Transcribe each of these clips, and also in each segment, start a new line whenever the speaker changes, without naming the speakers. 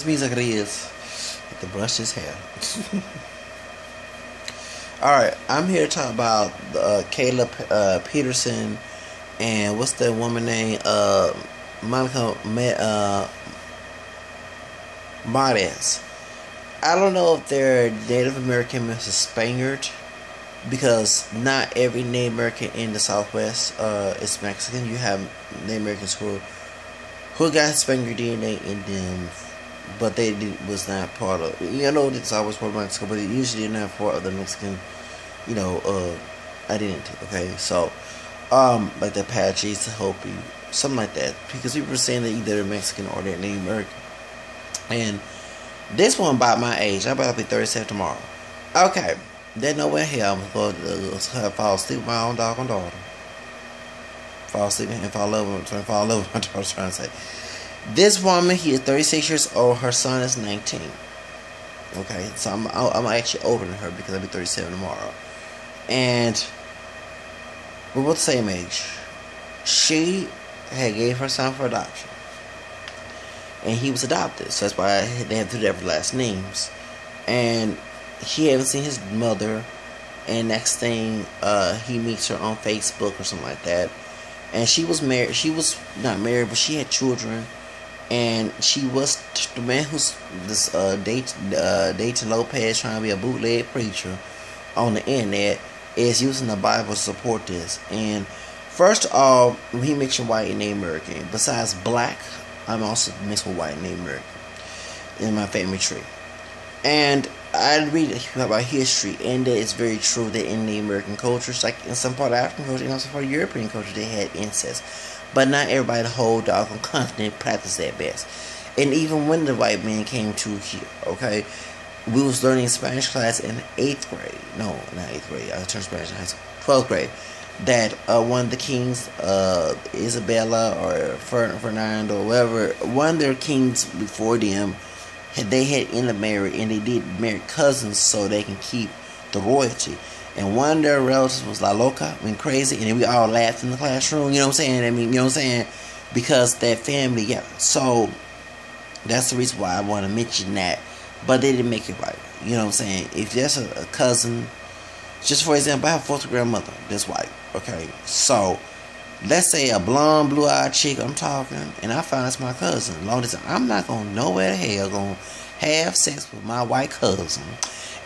music it is. To brush his hair. Alright, I'm here to talk about Caleb Peterson and what's that woman name? Mares. I don't know if they're Native American or Spaniard, because not every Native American in the Southwest is Mexican. You have Native Americans who got Spaniard DNA in them, but they was not part of. It's always part of Mexico, but usually they're not part of the Mexican, identity. Okay, so like the Apaches, the Hopi, something like that, because people were saying that either they're Mexican or they're Native American. And this one about my age, I'm about to be 37 tomorrow. Okay, there's no way in hell I'm going to fall asleep with my own doggone daughter. Fall asleep and fall in love with my daughter, I was trying to say. This woman, he is 36 years old. Her son is 19. Okay, so I'm actually older than her because I'll be 37 tomorrow. And we're both the same age. She had gave her son for adoption, and he was adopted, so that's why they have two different last names. And he haven't seen his mother, and next thing he meets her on Facebook or something like that. And she was married. She was not married, but she had children. And she was the man who's this Dayton Lopez, trying to be a bootleg preacher on the internet, is using the Bible to support this. And first of all, he mentioned white and Native American. Besides black, I'm also mixed with white and Native American in my family tree. And I read about history, and that it's very true that in Native American cultures, like in some part of African culture and also part of European culture, they had incest. But not everybody the whole doggone continent practiced that best. And even when the white man came to here, okay, we was learning Spanish class in 8th grade. No, not 8th grade. I turned Spanish in high school. 12th grade. That one of the kings, Isabella or Fernando or whatever, one of their kings before them, they had intermarried, and they did marry cousins so they can keep the royalty. And one of their relatives was La Loca, crazy, and then we all laughed in the classroom, you know what I'm saying? Because that family, yeah. So that's the reason why I want to mention that. But they didn't make it right, you know what I'm saying? If there's a cousin, just for example, I have a fourth grandmother that's white, okay? So let's say a blonde, blue-eyed chick I'm talking, and I find it's my cousin. Long as I'm not going nowhere the hell going to have sex with my white cousin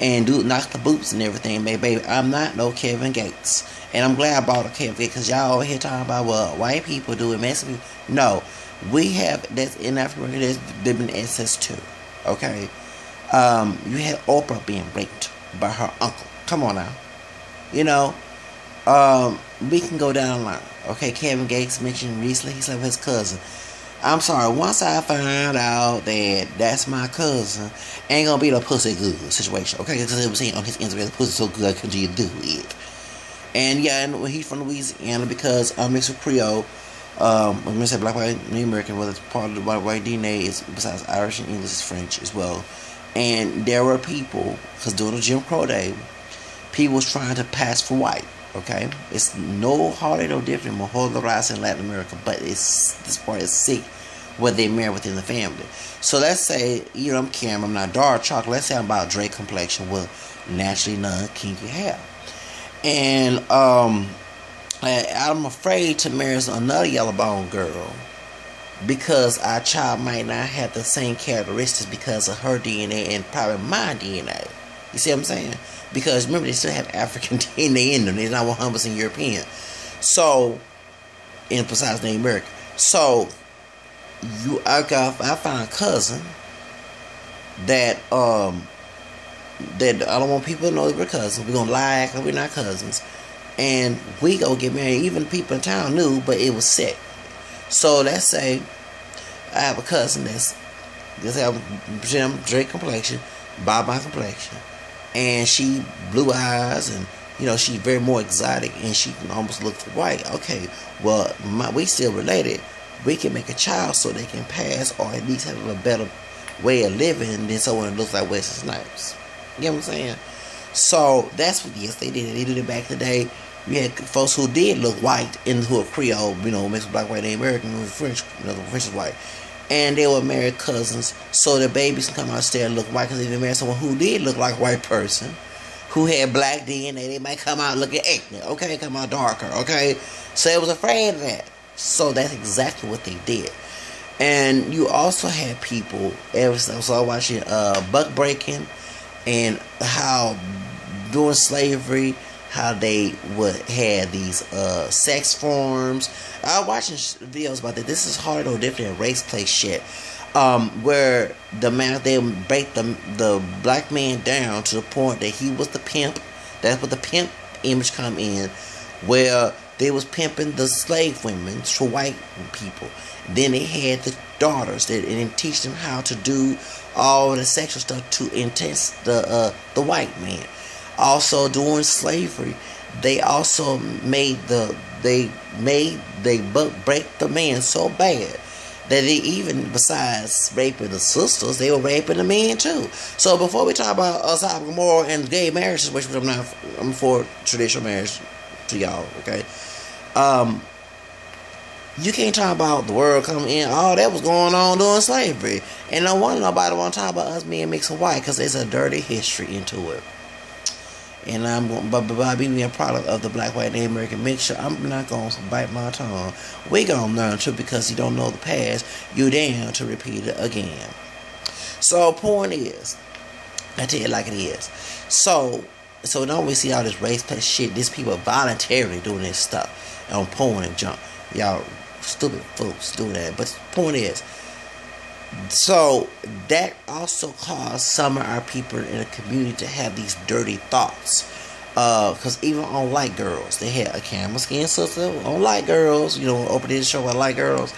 and knock the boots and everything, baby. I'm not no Kevin Gates. And I'm glad I bought a Kevin Gates, because y'all over here talking about what white people do and Mexican people. No, we have, that's in Africa, there's been incest too, okay? You had Oprah being raped by her uncle. Come on now. We can go down the line. Okay, Kevin Gates mentioned recently he slept with his cousin. I'm sorry, once I find out that that's my cousin, ain't gonna be no pussy good situation, okay? Because it was saying on his Instagram, the pussy so good, I couldn't even do it. And yeah, and he's from Louisiana, because I'm mixed with Creole. I'm gonna say black, white, Native American, whether it's part of the white DNA, is besides Irish and English, is French as well. And there were people, because during the Jim Crow day, people was trying to pass for white. Okay, it's hardly no different than Mahogany in Latin America, but this part is sick where they marry within the family. So let's say, I'm Cameron, I'm not dark chocolate. Let's say I'm about Drake complexion with naturally non-kinky hair, and I'm afraid to marry another yellow bone girl because our child might not have the same characteristics because of her DNA and probably my DNA. You see what I'm saying? Because remember, they still have African DNA in them. They're not 100% European. So, and besides Native American. So, I found a cousin that I don't want people to know that we're cousins. We're gonna lie like we're not cousins, and we gonna get married. Even people in town knew, but it was sick. So let's say I have a cousin let's say I'm Drake complexion, by my complexion. And she blue eyes, and she's very more exotic, and she can almost look white. Okay, well, we still related. We can make a child so they can pass, or at least have a better way of living than someone that looks like Wesley Snipes. You know what I'm saying? So that's what they did. They did it back in the day. We had folks who did look white and who were Creole, mixed with black, white, and American, who was French. The French is white. and they were married cousins, so the babies can come out still and look white. Because if you marry someone who did look like a white person, who had black DNA, they might come out looking ethnic, okay, come out darker, okay. So they was afraid of that. So that's exactly what they did. And you also had people, so I was watching buck breaking, and how during slavery, how they would have these sex forms. I was watching videos about that. This is hard or different than race play shit. Where the man, they would break the black man down to the point that he was the pimp. That's what the pimp image come in, where they was pimping the slave women for white people. Then they had the daughters that and teach them how to do all the sexual stuff to intense the white man. Also during slavery, they also made they break the man so bad that they even, besides raping the sisters, they were raping the men too. So before we talk about Sodom and Gomorrah and gay marriages, which I'm for traditional marriage to y'all, okay? You can't talk about the world coming in. All that was going on during slavery, and no wonder nobody want to talk about us being mixed and white, because there's a dirty history into it. And by being a product of the black, white, and American mixture, I'm not going to bite my tongue. We going to learn too, because you don't know the past, you damn to repeat it again. So, point is, I tell you like it is. So don't we see all this race plus shit? These people voluntarily doing this stuff on porn and junk. Y'all stupid folks do that. But the point is, so that also caused some of our people in the community to have these dirty thoughts. Because even on light girls, they had a camera skin sister on light girls. You know, opening the show about light girls,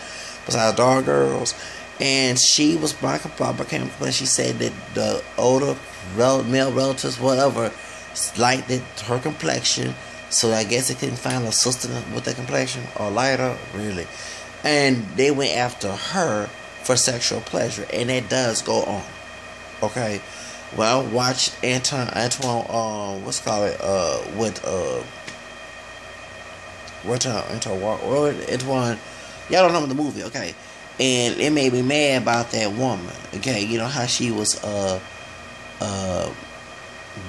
besides dark girls. And she was black and she said that the older male relatives, whatever, liked her complexion. So I guess they couldn't find a sister with that complexion or lighter, really. And they went after her for sexual pleasure, and that does go on. Okay, well, watch Antoine, what's called it? Antoine. Y'all don't know the movie, okay? And it made me mad about that woman. Okay, you know how she was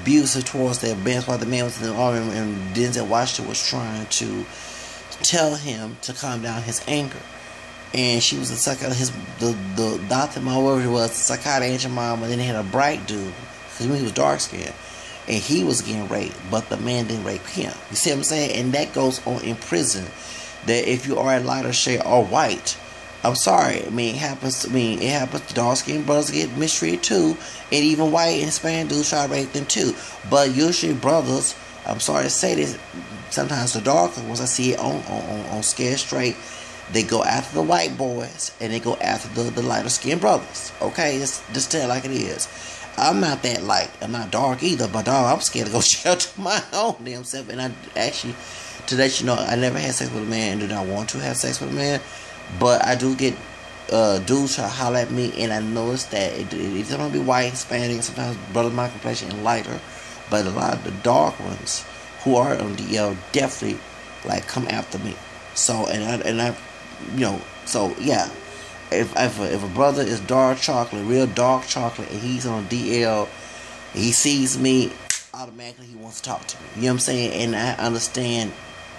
abusive towards that man while the man was in the army, and Denzel Washington was trying to tell him to calm down his anger. And she was a psychiatrist. The doctor, my word, was a psychiatrist mom, and then they had a bright dude, because he was dark skinned, and he was getting raped, but the man didn't rape him. You see what I'm saying? And that goes on in prison. That if you are a lighter shade or white, I'm sorry, it happens. Dark skinned brothers get mistreated too, and even white and Hispanic dudes try to rape them too. But usually brothers, I'm sorry to say this, sometimes the darker ones, I see it on Scared Straight, they go after the white boys and they go after the lighter skinned brothers. Okay, just tell it like it is. I'm not that light. I'm not dark either, but dog, I'm scared to go shelter my own damn self. And I actually, to let you know, I never had sex with a man and do not want to have sex with a man. But I do get dudes try to holler at me, and I notice that it's gonna be white, Hispanic, sometimes brothers my complexion and lighter. But a lot of the dark ones who are on DL definitely like come after me. So and I you know, so yeah, if a brother is dark chocolate, real dark chocolate, and he's on DL, he sees me, automatically he wants to talk to me. You know what I'm saying? And I understand.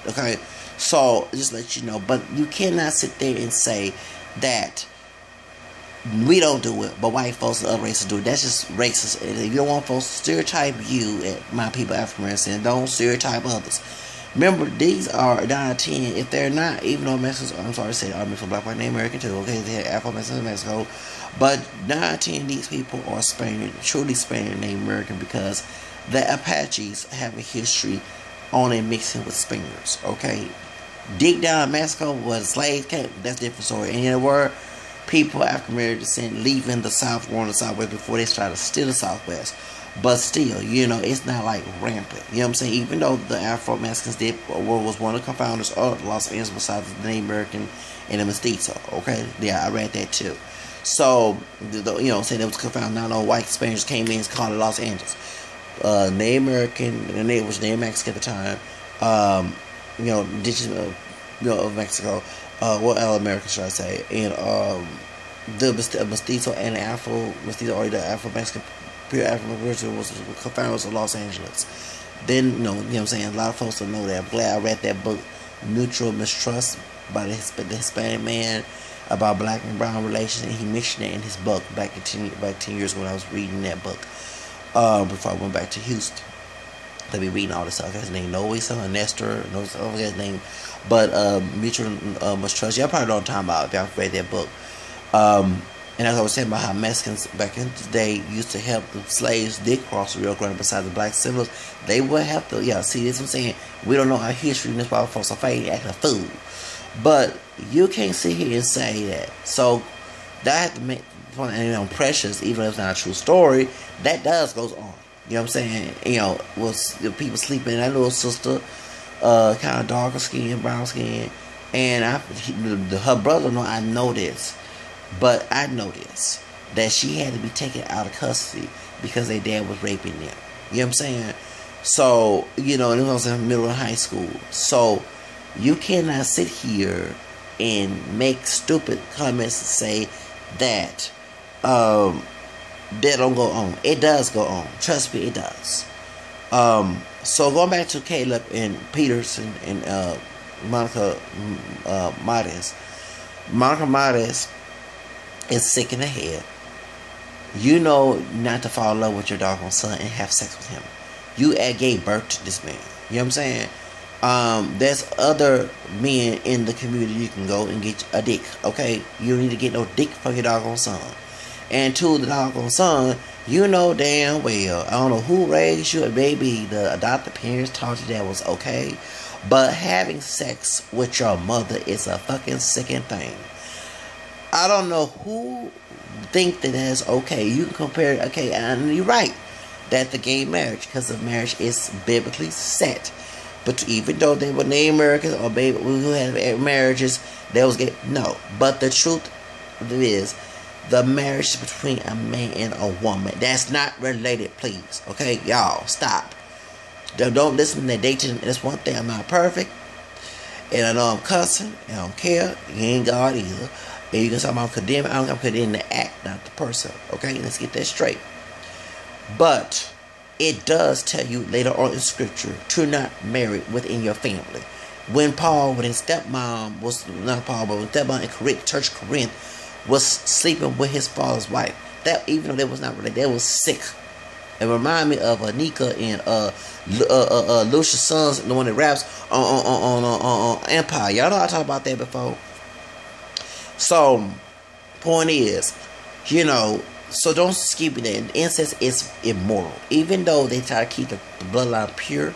Okay, so just let you know, but you cannot sit there and say that we don't do it, but white folks and other races do it. That's just racist. And if you don't want folks to stereotype you, my people, African Americans, don't stereotype others. Remember, these are 9 out of 10. If they're not, even though Mexicans, I'm sorry to say, are mixed with black, white, and American too. Okay, they have Afro-Mexicans in Mexico. But 9 out of 10 of these people are Spaniard, truly Spaniard and Native American, because the Apaches have a history on and mixing with Spaniards. Okay, dig down in Mexico where the slaves came, that's a different story. And there were people, African American descent, leaving the South, going to the Southwest before they tried to steal the Southwest. But still, you know, it's not like rampant. You know what I'm saying? Even though the Afro-Mexicans was one of the confounders of Los Angeles, besides the Native American and the Mestizo. Okay? Yeah, I read that too. So, you know, saying it was confounded. Not all white Spaniards came in and called it Los Angeles. Native American, and it was Native Mexican at the time. You know, indigenous, of Mexico. What other American should I say? And the mestizo and the Afro mestizo, or the Afro Mexican, pure Afro Mexican was co-founders of Los Angeles. Then you know what I'm saying. A lot of folks don't know that. I'm glad I read that book, Mutual Mistrust, by the Hispanic man about black and brown relations, and he mentioned it in his book back 10 years ago when I was reading that book. Before I went back to Houston, to be reading all this stuff. His name Noe, son Nestor, I forget his name, but Mutual Mistrust. Y'all probably know what I'm talking about if y'all read that book. And as I was saying about how Mexicans back in the day used to help the slaves did cross the Rio Grande besides the black settlers, they would have to, see, this is what I'm saying. We don't know our history, and that's why folks are fighting acting a fool. But you can't sit here and say that. So that had to make Precious, even if it's not a true story, that does goes on. You know what I'm saying? Was the people sleeping in that little sister, kind of darker skin, brown skin, and her brother. No, I know this. But I noticed that she had to be taken out of custody because their dad was raping them. You know what I'm saying? So, and it was in middle of high school. So, you cannot sit here and make stupid comments and say that that don't go on. It does go on. Trust me, it does. So, going back to Caleb and Peterson and Monica Mares. Monica Mares is sick in the head. You know not to fall in love with your doggone son and have sex with him. You gave birth to this man. You know what I'm saying? There's other men in the community you can go and get a dick. Okay? You don't need to get no dick from your doggone son. And to the doggone son, you know damn well, I don't know who raised you, maybe the adopted parents taught you that was okay, but having sex with your mother is a fucking sickening thing. I don't know who think that that's okay. You can compare, okay, and you're right, that the gay marriage, because the marriage is biblically set. But even though they were Native Americans or baby who had marriages, that was gay, no. But the truth is, the marriage between a man and a woman, that's not related, please. Okay, y'all, stop. Don't listen to that dating. That's one thing, I'm not perfect. And I know I'm cussing, and I don't care. You ain't God either. And you can say I'm condemning. I'm condemning the act, not the person. Okay, let's get that straight. But it does tell you later on in Scripture to not marry within your family. When his stepmom was not Paul, but when stepmom in Corinth, Church Corinth, was sleeping with his father's wife, that even though they was not related, they was sick. It remind me of Anika and Lucia's sons, the one that raps on Empire. Y'all know I talked about that before. So, point is, so don't skip that. Incest is immoral. Even though they try to keep the bloodline pure,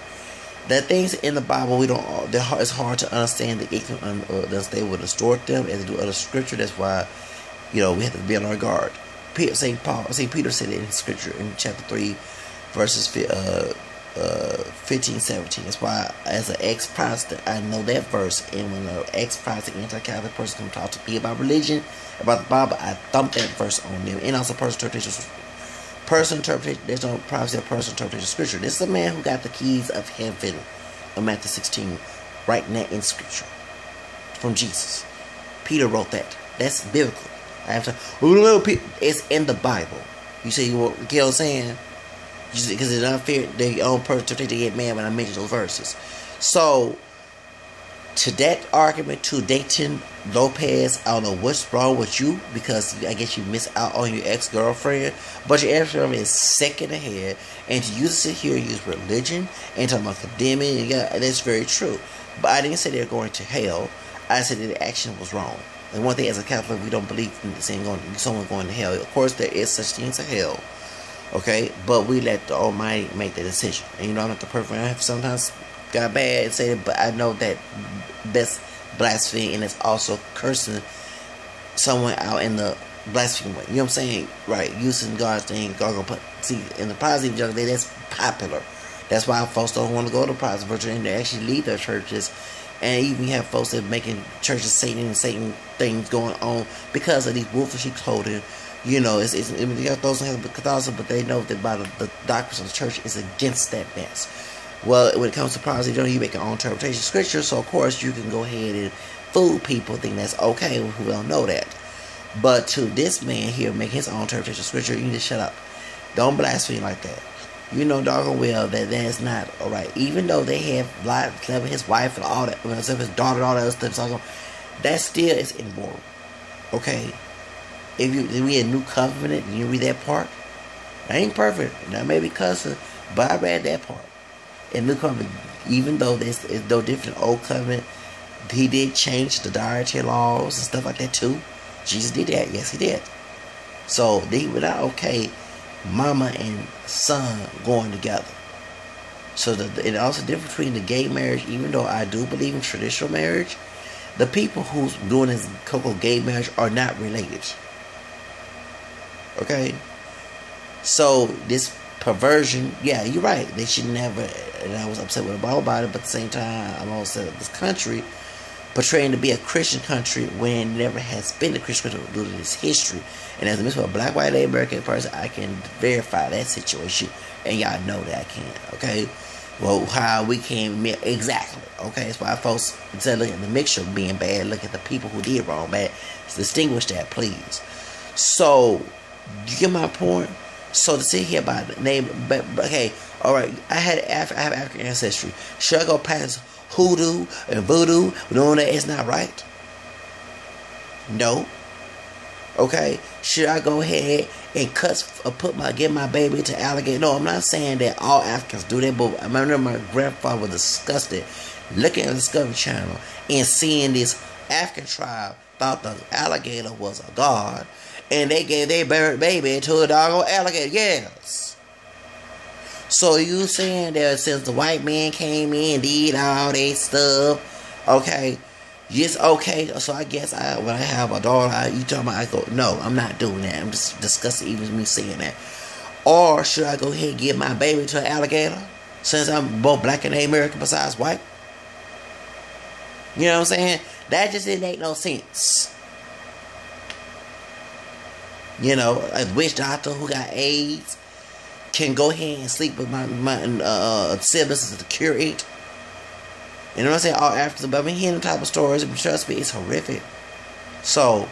the things in the Bible it's hard to understand. They will distort them as they do other scripture. That's why, we have to be on our guard. St. Peter said it in Scripture in chapter 3, verses 15, 17. That's why, as an ex-Protestant, I know that verse. And when an ex-Protestant, anti-Catholic person comes talk to me about religion, about the Bible, I thump that verse on them. And also personal interpretation. There's no prophecy of personal interpretation of Scripture. This is a man who got the keys of heaven in Matthew 16, writing that in Scripture from Jesus. Peter wrote that. That's biblical. I have to. It's in the Bible. You say you know what I'm saying? Because it's unfair. Their own person to get mad when I mention those verses. So, to that argument, to Dayton Lopez, I don't know what's wrong with you, because I guess you miss out on your ex-girlfriend, but your ex-girlfriend is sick in the head, and to use it here, use religion and talk about condemning. That's very true. But I didn't say they're going to hell. I said that the action was wrong. And one thing, as a Catholic, we don't believe in saying someone going to hell. Of course, there is such things as hell. Okay? But we let the Almighty make the decision. And I'm not the perfect. I have sometimes got bad and say it, but I know that that's blasphemy, and it's also cursing someone out in the blasphemy way. You know what I'm saying? Right. Using God's name. God gonna put, see, in the positive young day, that's popular. That's why folks don't want to go to positive virtue, and they actually leave their churches. And even you have folks that are making churches Satan things going on because of these wolf in sheep's clothing. You got those who have Catholicism, but they know that by the doctrines of the church is against that mess. Well, when it comes to positive, you make your own interpretation of Scripture, so of course you can go ahead and fool people, think that's okay, who don't know that. But to this man here, make his own interpretation of scripture, you need to shut up. Don't blaspheme like that. You know doggone well that is not alright. Even though they have lied, slept with his wife and all that, his daughter and all that other stuff, that still is immoral. Okay? If we had new covenant, and you read that part, I ain't perfect. That may be cussing, but I read that part. In new covenant, even though there's no different old covenant, he did change the dietary laws and stuff like that too. Jesus did that. Yes, he did. So they were not okay mama and son going together. So and also the difference between the gay marriage, even though I do believe in traditional marriage, the people who's doing this gay marriage are not related. Okay? So this perversion, yeah, you're right. They should never, and I was upset with Obama about it, but at the same time, I'm also upset at this country portraying to be a Christian country when it never has been a Christian country due to this history. And as a Mr. Black, white, American person, I can verify that situation, and y'all know that I can, okay? Well, how we came, exactly, okay? That's why folks, instead of looking at the mixture being bad, look at the people who did wrong bad. Distinguish that, please. So, you get my point? So to sit here by the name, but okay, all right. I have African ancestry. Should I go past hoodoo and voodoo, knowing that it's not right? No. Okay. Should I go ahead and give my baby to alligator? No, I'm not saying that all Africans do that, but I remember my grandfather was disgusted looking at the Discovery Channel and seeing this African tribe thought the alligator was a god. And they gave their baby to a doggone alligator. Yes. So you saying that since the white man came in, did all that stuff, okay, yes, okay. So I guess when I have a daughter, you talking about, I go, no, I'm not doing that. I'm just disgusted even me saying that. Or should I go ahead and give my baby to an alligator since I'm both black and American besides white? You know what I'm saying? That just didn't make no sense. You know, a witch doctor who got AIDS can go ahead and sleep with my siblings to cure it. You know what I'm saying? All Africans, but I've been hearing the type of stories, and trust me, it's horrific. So,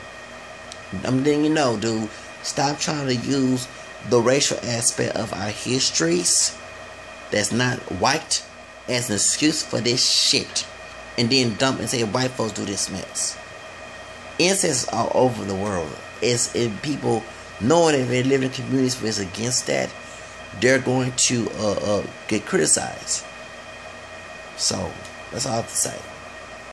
I'm letting you know, dude, stop trying to use the racial aspect of our histories that's not white as an excuse for this shit. And then dump and say white folks do this mess. Incest is all over the world. It's in people knowing that they live in communities where it's against that, they're going to get criticized. So that's all I have to say.